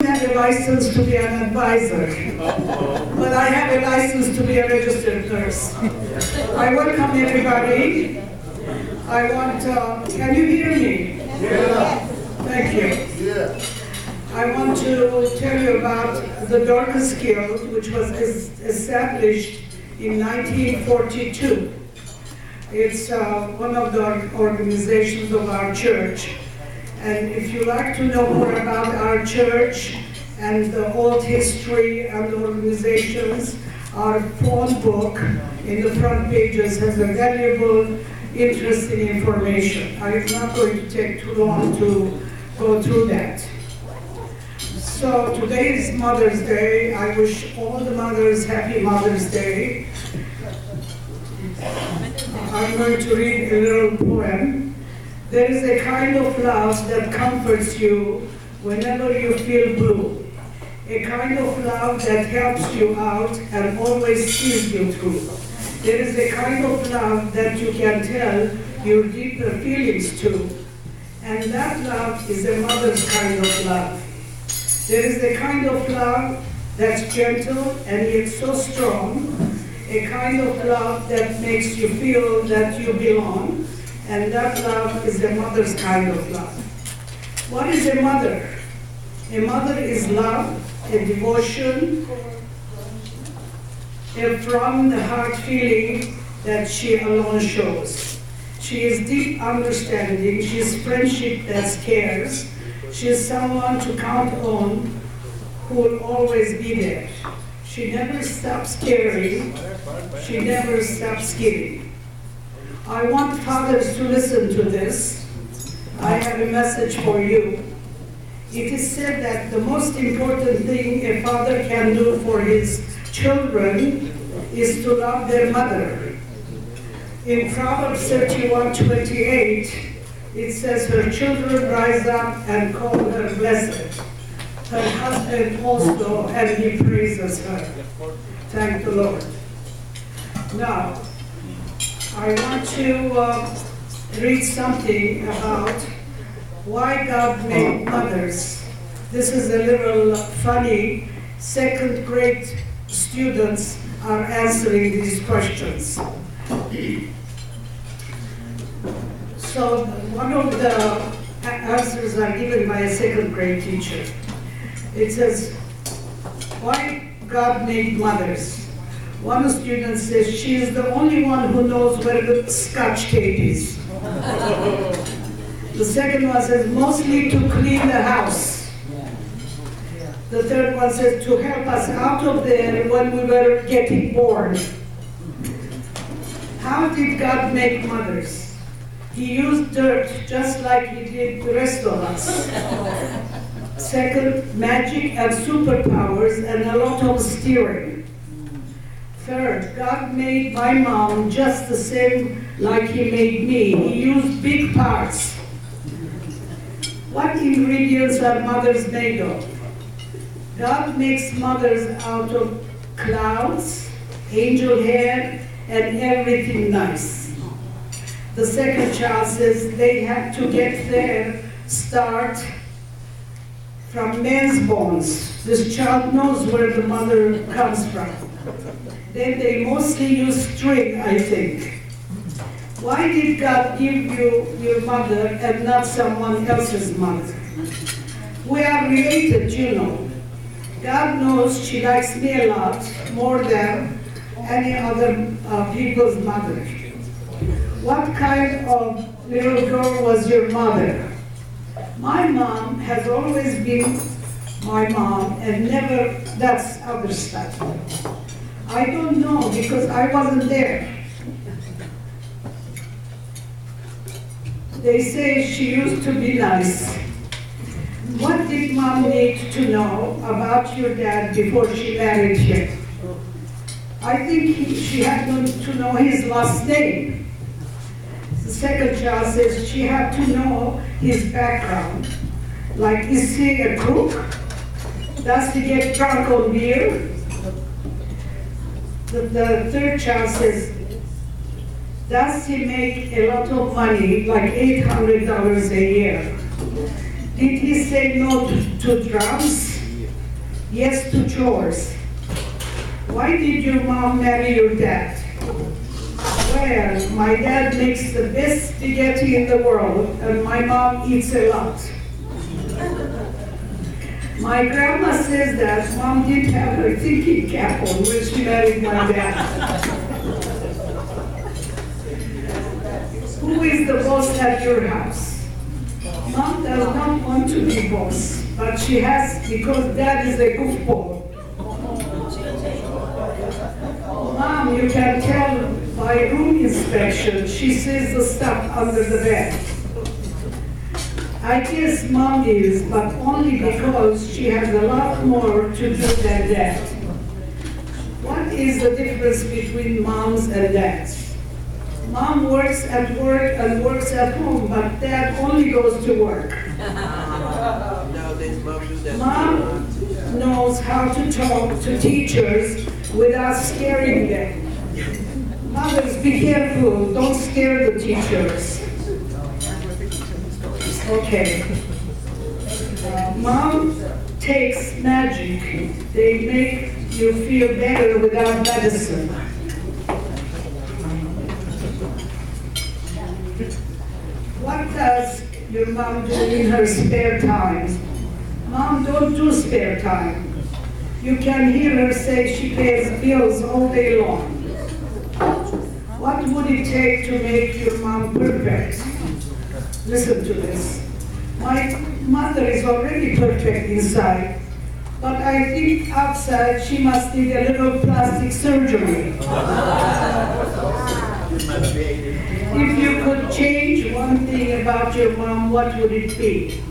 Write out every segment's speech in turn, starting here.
have a license to be an advisor, but I have a license to be a registered nurse. I welcome everybody. I want, can you hear me? Yeah. Thank you. Yeah. I want to tell you about the Dorcas Guild, which was established in 1942. It's one of the organizations of our church. And if you like to know more about our church and the old history and the organizations, our phone book in the front pages has a valuable, interesting information. I'm not going to take too long to go through that. So today is Mother's Day. I wish all the mothers happy Mother's Day. I'm going to read a little poem. There is a kind of love that comforts you whenever you feel blue. A kind of love that helps you out and always sees you through. There is a kind of love that you can tell your deeper feelings to. And that love is a mother's kind of love. There is a kind of love that's gentle and yet so strong. A kind of love that makes you feel that you belong. And that love is a mother's kind of love. What is a mother? A mother is love, a devotion, a from the heart feeling that she alone shows. She is deep understanding, she is friendship that cares, she is someone to count on who will always be there. She never stops caring, she never stops giving. I want fathers to listen to this. I have a message for you. It is said that the most important thing a father can do for his children is to love their mother. In Proverbs 31:28, it says, her children rise up and call her blessed. Her husband also, and he praises her. Thank the Lord. Now, I want to read something about why God made mothers. This is a little funny. Second grade students are answering these questions. So one of the answers are given by a second grade teacher. It says, why God made mothers? One student says, she is the only one who knows where the Scotch tape is. The second one says, mostly to clean the house. The third one says, to help us out of there when we were getting bored. How did God make mothers? He used dirt just like he did the rest of us. Second, magic and superpowers and a lot of steering. Third, God made my mom just the same like he made me. He used big parts. What ingredients are mothers made of? God makes mothers out of clouds, angel hair, and everything nice. The second child says they have to get their start from men's bones. This child knows where the mother comes from. Then they mostly use string, I think. Why did God give you your mother and not someone else's mother? We are related, you know. God knows she likes me a lot more than any other people's mother. What kind of little girl was your mother? My mom has always been my mom and never, that's other stuff. I don't know because I wasn't there. They say she used to be nice. What did mom need to know about your dad before she married him? I think she had to know his last name. The second child says she had to know his background. Like, is he a crook? Does he get drunk on beer? The third child says, does he make a lot of money, like $800 a year? Did he say no to drugs? Yes to chores. Why did your mom marry your dad? Well, my dad makes the best spaghetti in the world, and my mom eats a lot. My grandma says that mom didn't have her thinking cap on when she married my dad. Who is the boss at your house? Mom does not want to be boss, but she has because dad is a goofball. Mom, you can tell by room inspection, she sees the stuff under the bed. I guess mom is, but only because she has a lot more to do than dad. What is the difference between moms and dads? Mom works at work and works at home, but dad only goes to work. Mom knows how to talk to teachers without scaring them. Mothers, be careful, don't scare the teachers. Okay. Mom takes magic. They make you feel better without medicine. What does your mom do in her spare time? Mom don't do spare time. You can hear her say she pays bills all day long. What would it take to make your mom perfect? Listen to this. My mother is already perfect inside, but I think outside she must need a little plastic surgery. If you could change one thing about your mom, what would it be?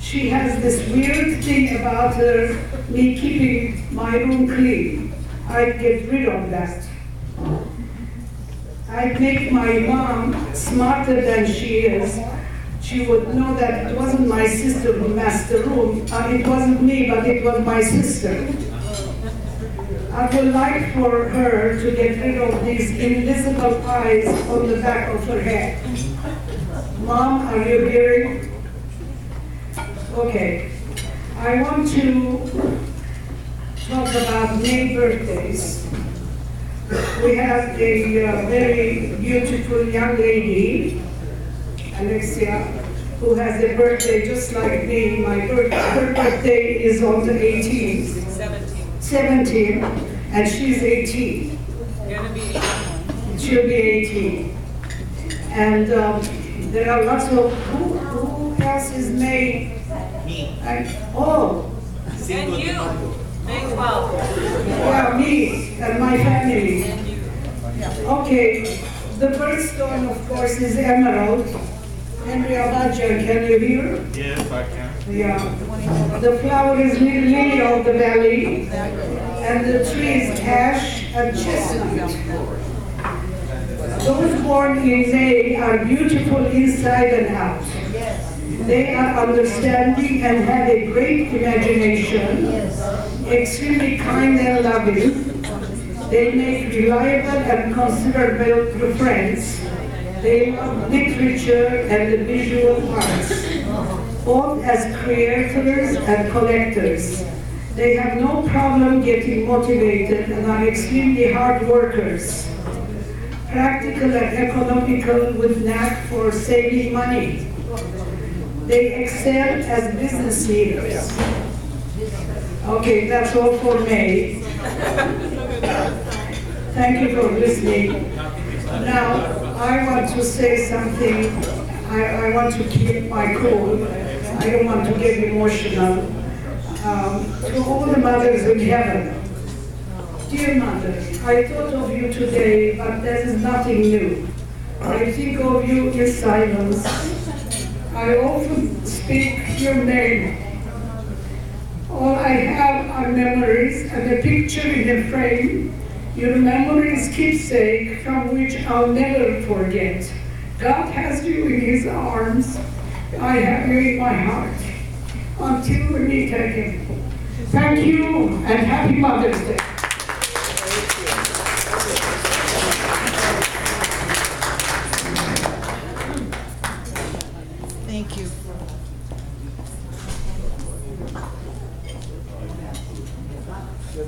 She has this weird thing about her, me keeping my room clean. I'd get rid of that. I'd make my mom smarter than she is. She would know that it wasn't my sister who messed the room. It wasn't me, but it was my sister. I would like for her to get rid of these invisible eyes on the back of her head. Mom, are you hearing? Okay. I want to talk about May birthdays. We have a very beautiful young lady, Alexia, who has a birthday just like me. Her birthday is on the 18th. 17, and she's 18. Gonna be 18. She'll be 18. And there are lots of, who else is May? Me. Oh. And you, May 12. Yeah, me and my family. Okay, the birthstone, of course, is emerald. Henry Boolghoorjian, can you hear? Yes, I can. Yeah. The flower is lily of the valley, and the tree is ash and chestnut. Those born in May are beautiful inside and out. They are understanding and have a great imagination, extremely kind and loving. They make reliable and considerable friends. They love literature and the visual arts, both as creators and collectors. They have no problem getting motivated and are extremely hard workers. Practical and economical with knack for saving money. They excel as business leaders. Okay, that's all for May. Thank you for listening. Now, I want to say something. I want to keep my cool. I don't want to get emotional. To all the mothers in heaven, dear mother, I thought of you today, but there is nothing new. I think of you in silence. I often speak your name. All I have are memories and a picture in a frame. Your memories keepsake from which I'll never forget. God has you in his arms. I have you in my heart. Until we meet again. Thank you and happy Mother's Day. Thank you. Our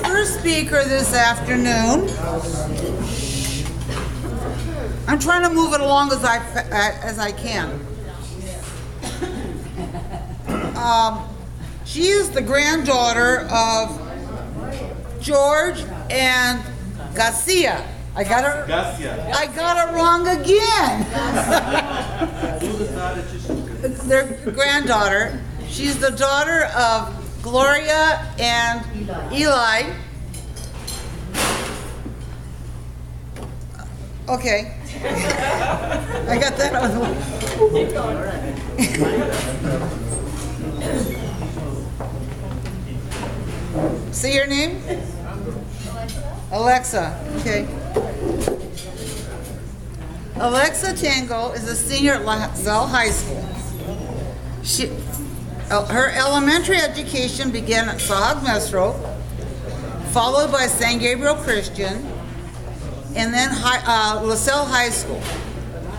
first speaker this afternoon, I'm trying to move it along as I can. She is the granddaughter of George and Garcia. I got it wrong again. Their granddaughter. She's the daughter of Gloria and Eli. Okay. I got that on the Say your name? Alexa. Okay. Alexa Tango is a senior at LaSalle High School. Her elementary education began at Sahag Mesro, followed by San Gabriel Christian, and then LaSalle High School.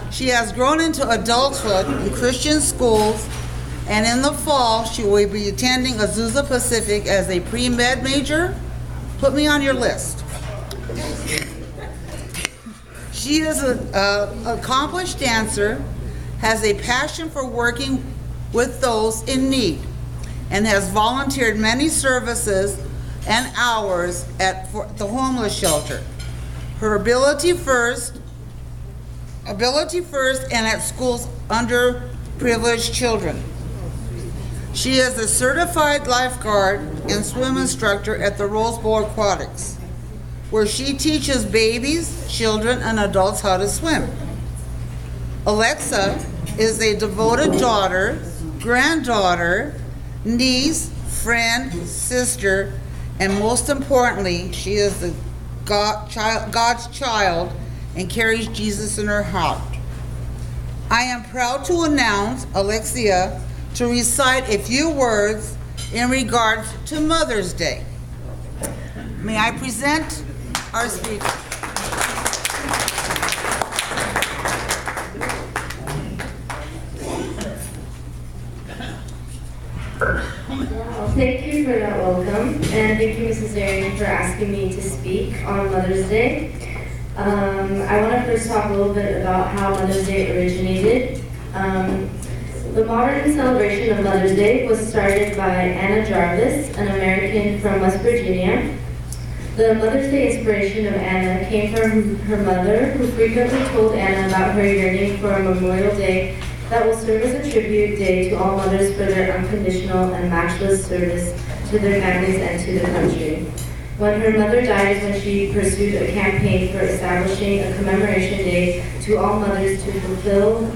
She has grown into adulthood in Christian schools, and in the fall, she will be attending Azusa Pacific as a pre-med major. Put me on your list. She is an accomplished dancer, has a passion for working with those in need, and has volunteered many services and hours at the homeless shelter. Her ability first, and at schools underprivileged children. She is a certified lifeguard and swim instructor at the Rose Bowl Aquatics, where she teaches babies, children, and adults how to swim. Alexa is a devoted daughter, granddaughter, niece, friend, sister, and most importantly, she is God's child and carries Jesus in her heart. I am proud to announce Alexia to recite a few words in regards to Mother's Day. May I present our speaker. Thank you for that welcome, and thank you, Mrs. Derian, for asking me to speak on Mother's Day. I want to first talk a little bit about how Mother's Day originated. The modern celebration of Mother's Day was started by Anna Jarvis, an American from West Virginia. The Mother's Day inspiration of Anna came from her mother, who frequently told Anna about her yearning for a Memorial Day that will serve as a tribute day to all mothers for their unconditional and matchless service to their families and to the country. When her mother died is when she pursued a campaign for establishing a commemoration day to all mothers to fulfill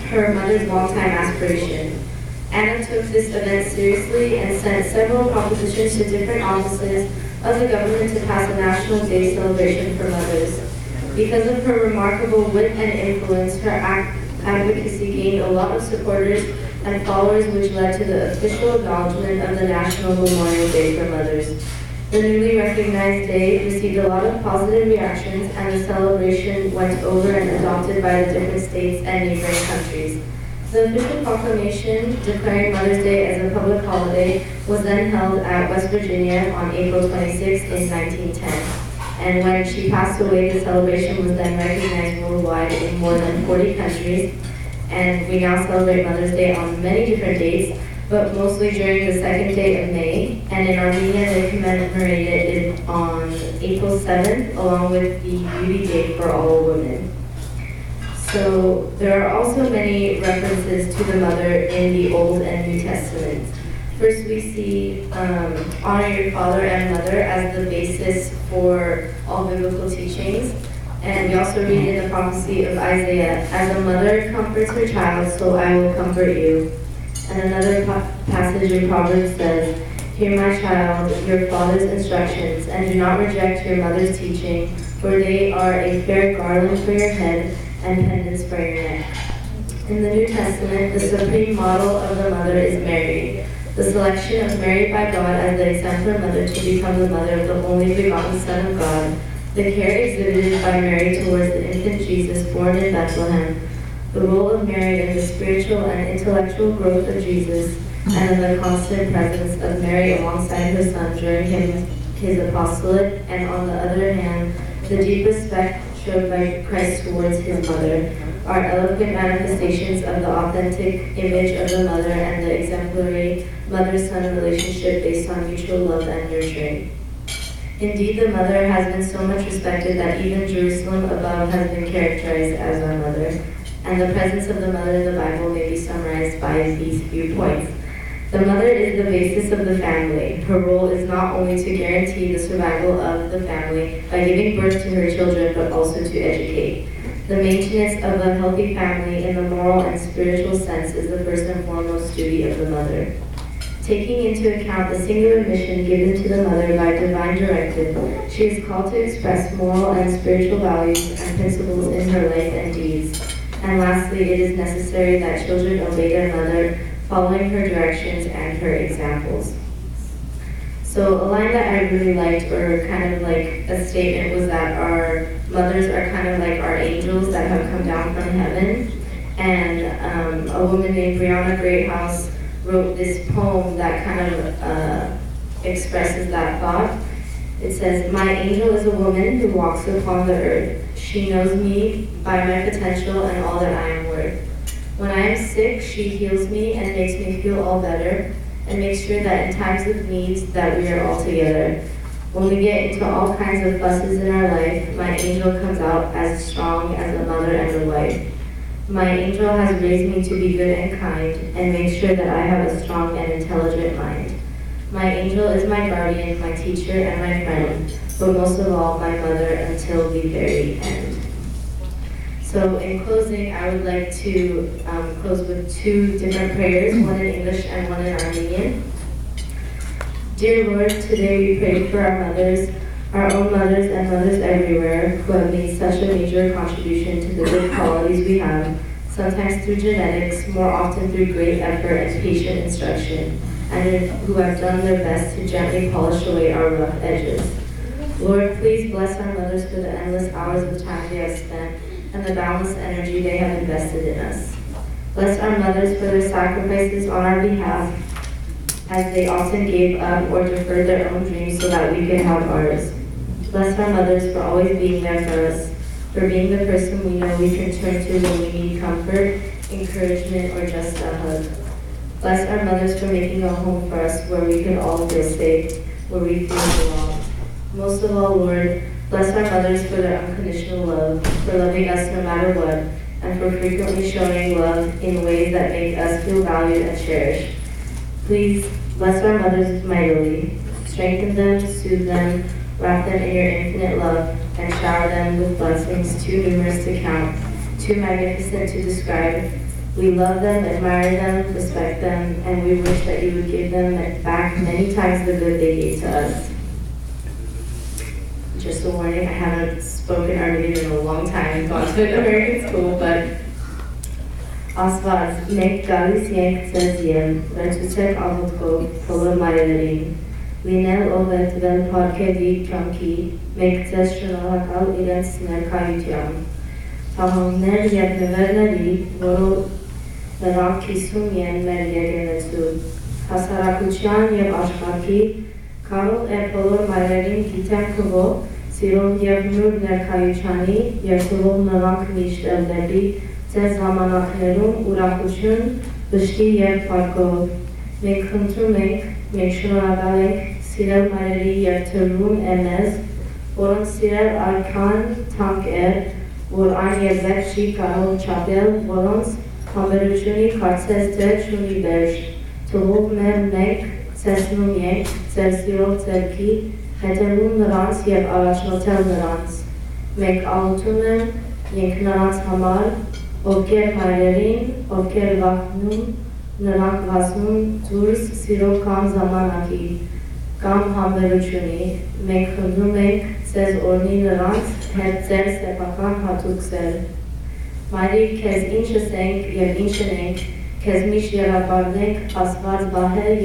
her mother's longtime aspiration. Anna took this event seriously and sent several propositions to different offices of the government to pass a National Day celebration for mothers. Because of her remarkable wit and influence, her advocacy gained a lot of supporters and followers, which led to the official acknowledgement of the National Memorial Day for Mothers. The newly recognized day received a lot of positive reactions, and the celebration went over and adopted by the different states and neighboring countries. The official proclamation declaring Mother's Day as a public holiday was then held at West Virginia on April 26 in 1910. And when she passed away, the celebration was then recognized worldwide in more than 40 countries. And we now celebrate Mother's Day on many different dates, but mostly during the second day of May. And in Armenia, they commemorated it on April 7th, along with the Beauty Day for all women. So there are also many references to the mother in the Old and New Testament. First, we see honor your father and mother as the basis for all biblical teachings. And we also read in the prophecy of Isaiah, as a mother comforts her child, so I will comfort you. And another passage in Proverbs says, hear my child, your father's instructions, and do not reject your mother's teaching, for they are a fair garland for your head and pendants for your neck. In the New Testament, the supreme model of the mother is Mary. The selection of Mary by God as the exemplar mother to become the mother of the only begotten Son of God, the care exhibited by Mary towards the infant Jesus born in Bethlehem, the role of Mary in the spiritual and intellectual growth of Jesus, and in the constant presence of Mary alongside her Son during his apostolate, and on the other hand, the deep respect showed by Christ towards his mother, are eloquent manifestations of the authentic image of the mother and the exemplary mother-son relationship based on mutual love and nurturing. Indeed, the mother has been so much respected that even Jerusalem above has been characterized as our mother, and the presence of the mother in the Bible may be summarized by these few points. The mother is the basis of the family. Her role is not only to guarantee the survival of the family by giving birth to her children, but also to educate. The maintenance of a healthy family in the moral and spiritual sense is the first and foremost duty of the mother. Taking into account the singular mission given to the mother by divine directive, she is called to express moral and spiritual values and principles in her life and deeds. And lastly, it is necessary that children obey their mother, following her directions and her examples. So a line that I really liked, or kind of like a statement, was that our mothers are kind of like our angels that have come down from heaven. And a woman named Brianna Greathouse wrote this poem that kind of expresses that thought. It says, "My angel is a woman who walks upon the earth. She knows me by my potential and all that I am worth. When I am sick, she heals me and makes me feel all better, and makes sure that in times of needs that we are all together. When we get into all kinds of fusses in our life, my angel comes out as strong as a mother and a wife. My angel has raised me to be good and kind, and makes sure that I have a strong and intelligent mind. My angel is my guardian, my teacher, and my friend, but most of all, my mother until the very end." So in closing, I would like to close with two different prayers, one in English and one in Armenian. Dear Lord, today we pray for our mothers, our own mothers and mothers everywhere, who have made such a major contribution to the good qualities we have, sometimes through genetics, more often through great effort and patient instruction, and who have done their best to gently polish away our rough edges. Lord, please bless our mothers for the endless hours of time they have spent and the boundless energy they have invested in us. Bless our mothers for their sacrifices on our behalf, as they often gave up or deferred their own dreams so that we could have ours. Bless our mothers for always being there for us, for being the person we know we can turn to when we need comfort, encouragement, or just a hug. Bless our mothers for making a home for us where we can all feel safe, where we feel belong. Most of all, Lord, bless our mothers for their unconditional love, for loving us no matter what, and for frequently showing love in ways that make us feel valued and cherished. Please bless our mothers mightily. Strengthen them, soothe them, wrap them in your infinite love, and shower them with blessings too numerous to count, too magnificent to describe. We love them, admire them, respect them, and we wish that you would give them back many times the good they gave to us. Just a warning, I haven't spoken Armenian in a long time and gone to an American school, but Ասված, մենք գալիս ենք ձեզ և վերցուցեք աղոթքով բոլոր մայրերին, լինել ողջտվել փառքերի կյանքի, մենք ձեզ շնորհակալ իրենց ներկայությամբ, թաղանթներ և նվերների, որով նրանք կիսում են մեր եկեղեցու, հասարակության և աշխարհի, կարող է բոլոր մայրերին գիտեմ քվով, սիրով և նոր ներկայությանի և քվով նրանք միշտ ելնելի ձեզ ժամանակներում ուրախություն, վշտի և փառքով։ Մենք խնդրում ենք, մենք շնորհակալ ենք սիրել մայրերի և թվում է մեզ, որոնց սիրել այդքան թանկ է, որ այն և վեճ չի կարող չափել, որոնց համբերությունի կարծես դեր չունի վերջ, թվով մենք ցեսնում ենք ձեր սիրով ձեռքի, հետևում նրանց և առաջնորդել նրանց։ Մենք աղոթում ենք նրանց համար, ովքեր մայրերին, ովքեր վախնում, նրանք վասնում դուրս սիրով կամ ժամանակի, կամ համբերությունի, մենք խնդրում ենք ձեզ օրհնի նրանց հետ ձեր սեփական հատուկ սեր։ Մայրիկ, քեզ ինչ ասենք և ինչ ենք, քեզ միշտ եղապարնենք, Աստված վահե